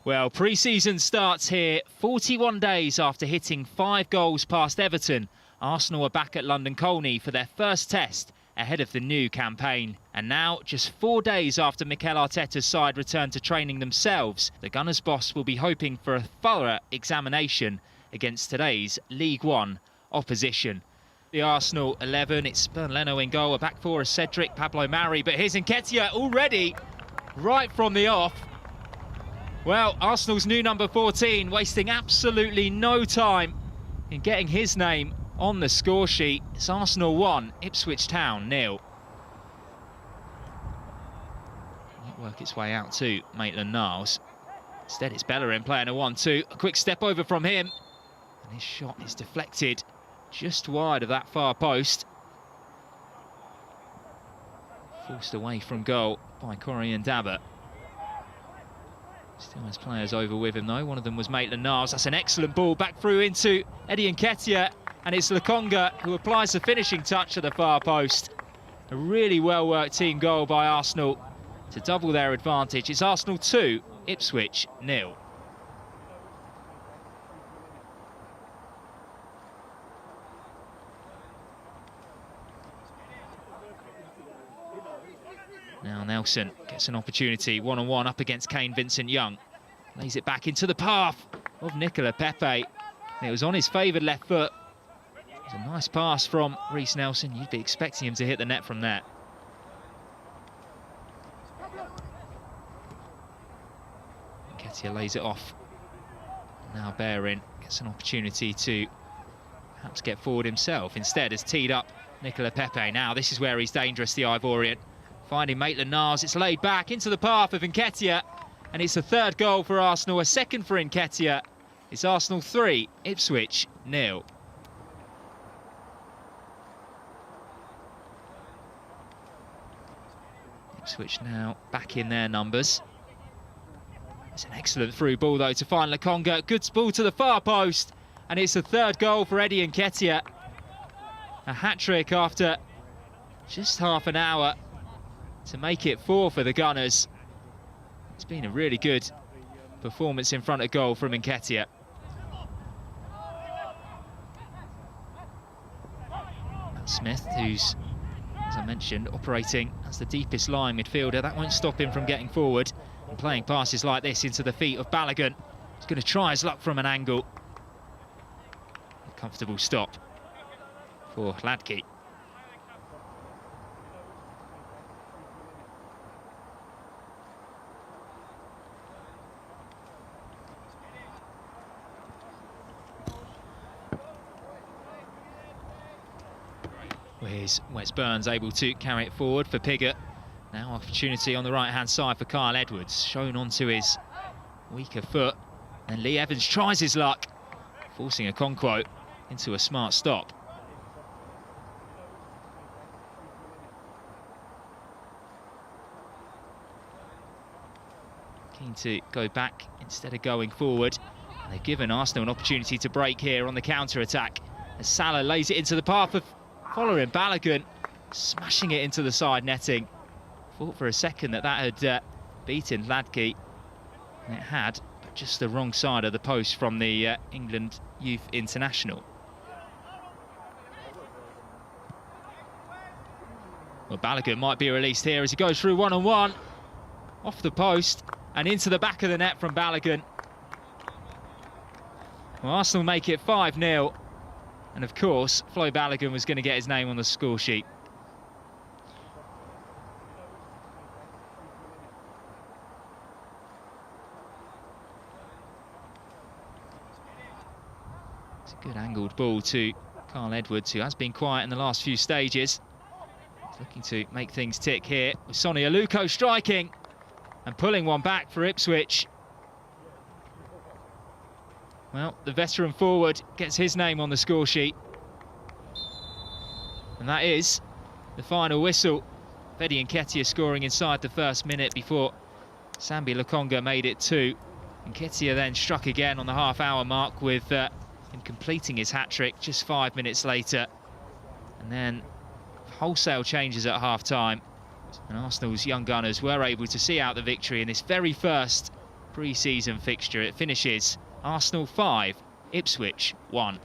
Well, pre-season starts here 41 days after hitting 5 goals past Everton. Arsenal are back at London Colney for their first test ahead of the new campaign. And now, just 4 days after Mikel Arteta's side return to training themselves, the Gunners' boss will be hoping for a thorough examination against today's League One opposition. The Arsenal 11, it's Leno in goal, a back four is Cedric, Pablo Mari, but here's Nketiah already, right from the off. Well, Arsenal's new number 14 wasting absolutely no time in getting his name on the score sheet. It's Arsenal 1, Ipswich Town 0. Might work its way out to Maitland-Niles. Instead, it's Bellerin playing a 1-2. A quick step over from him. And his shot is deflected just wide of that far post. Forced away from goal by Corey and Dabber. Still has players over with him though. One of them was Maitland-Niles. That's an excellent ball back through into Eddie Nketiah, and it's Lokonga who applies the finishing touch at the far post. A really well-worked team goal by Arsenal to double their advantage. It's Arsenal 2, Ipswich 0. Now Nelson gets an opportunity, one-on-one up against Kane Vincent-Young. Lays it back into the path of Nicola Pepe. It was on his favoured left foot. It was a nice pass from Reiss Nelson. You'd be expecting him to hit the net from there. Nketiah lays it off. Now Bellerin gets an opportunity to perhaps get forward himself. Instead, has teed up Nicola Pepe. Now this is where he's dangerous, the Ivorian. Finding Maitland-Niles, it's laid back into the path of Nketiah, and it's a third goal for Arsenal, a second for Nketiah. It's Arsenal 3, Ipswich 0. Ipswich now back in their numbers. It's an excellent through ball though to find Lokonga. Good ball to the far post, and it's a third goal for Eddie Nketiah. A hat-trick after just half an hour to make it 4 for the Gunners. It's been a really good performance in front of goal from Nketiah. Smith, who's, as I mentioned, operating as the deepest line midfielder. That won't stop him from getting forward and playing passes like this into the feet of Balogun. He's going to try his luck from an angle. A comfortable stop for Hladky. Here's Wes Burns able to carry it forward for Pigott. Now opportunity on the right-hand side for Kyle Edwards, shown onto his weaker foot. And Lee Evans tries his luck, forcing a Okonkwo into a smart stop. Keen to go back instead of going forward. And they've given Arsenal an opportunity to break here on the counter-attack, as Salah lays it into the path of following Balogun, smashing it into the side netting. Thought for a second that had beaten Hladky, and it had, but just the wrong side of the post from the England youth international. Well, Balogun might be released here as he goes through one-on-one, off the post and into the back of the net from Balogun. Well, Arsenal make it 5-0. And of course, Flo Balogun was going to get his name on the score sheet. It's a good angled ball to Kyle Edwards, who has been quiet in the last few stages. He's looking to make things tick here, with Sonny Aluko striking and pulling one back for Ipswich. Well, the veteran forward gets his name on the score sheet. And that is the final whistle. Eddie Nketiah scoring inside the first minute before Sambi Lokonga made it 2. Nketiah then struck again on the half-hour mark with him completing his hat-trick just 5 minutes later. And then wholesale changes at half-time. And Arsenal's young gunners were able to see out the victory in this very first pre-season fixture. It finishes Arsenal 5, Ipswich 1.